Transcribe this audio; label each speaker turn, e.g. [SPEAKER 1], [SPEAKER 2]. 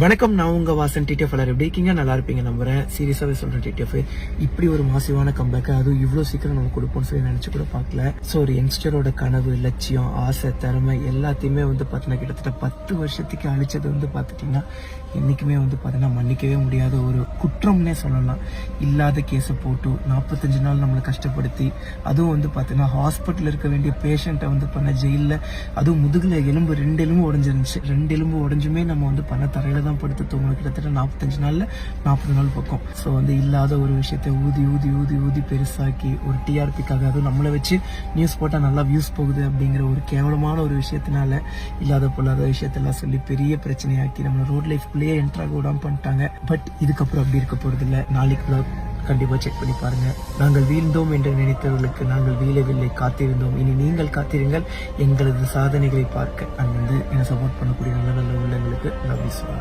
[SPEAKER 1] வணக்கம், நான் உங்க வாசன். டிடிஎஃப் எல்லாரும் எப்படி இருக்கீங்க? நல்லா இருப்பீங்க நம்புறேன். சீரியஸாவே சொல்றேன், டிடிஎஃப் இப்படி ஒரு மாசிவான கம்பேக் அதுவும் இவ்வளவு சீக்கிரம் நம்ம கொடுப்போம்னு சொல்லி நினைச்சு கூட பார்க்கல. ஸோ ஒரு யங்ஸ்டரோட கனவு, லட்சியம், ஆசை, திறமை எல்லாத்தையுமே பார்த்தீங்கன்னா கிட்டத்தட்ட 10 வருஷத்துக்கு அழிச்சது பார்த்துட்டீங்கன்னா என்னைக்குமே பார்த்தீங்கன்னா மன்னிக்கவே முடியாத ஒரு குற்றம்னே சொல்லலாம். இல்லாத கேஸை போட்டு 45 நாள் நம்மளை கஷ்டப்படுத்தி, அதுவும் பார்த்தீங்கன்னா ஹாஸ்பிட்டல் இருக்க வேண்டிய பேஷண்ட்டை பண்ண ஜெயிலில், அதுவும் முதுகுல எலும்பு 2 எலும்பு உடஞ்சிருந்துச்சு. 2 எலும்பு உடஞ்சுமே நம்ம பண்ண தரையில தான் படுத்து தூங்கணும். கிட்டத்தட்ட 45 நாள்ல 40 நாள் பக்கம். ஸோ இல்லாத ஒரு விஷயத்தை ஊதி ஊதி ஊதி ஊதி பெருசாக்கி ஒரு டிஆர்பிக்காக, அதுவும் நம்மளை வச்சு நியூஸ் போட்டால் நல்லா வியூஸ் போகுது அப்படிங்கிற ஒரு கேவலமான ஒரு விஷயத்தினால இல்லாத பொல்லாத விஷயத்தெல்லாம் சொல்லி பெரிய பிரச்சனையாக்கி நம்மளை ரோட் லைஃப்குள்ளேயே என்ட்ராக விடாம பண்ணிட்டாங்க. பட் இதுக்கப்புறம் அப்படி இருக்க போறது இல்லை. நாளைக்கு கண்டிப்பா செக் பண்ணி பாருங்க. நாங்கள் வீழ்ந்தோம் என்று நினைத்தவர்களுக்கு நாங்கள் வீழவில்லை, காத்திருந்தோம். இனி நீங்கள் காத்திருங்கள் எங்களது சாதனைகளை பார்க்க. அங்கிருந்து என்னை சப்போர்ட் பண்ணக்கூடிய நல்ல நல்ல உள்ளங்களுக்கு லவ் யூ.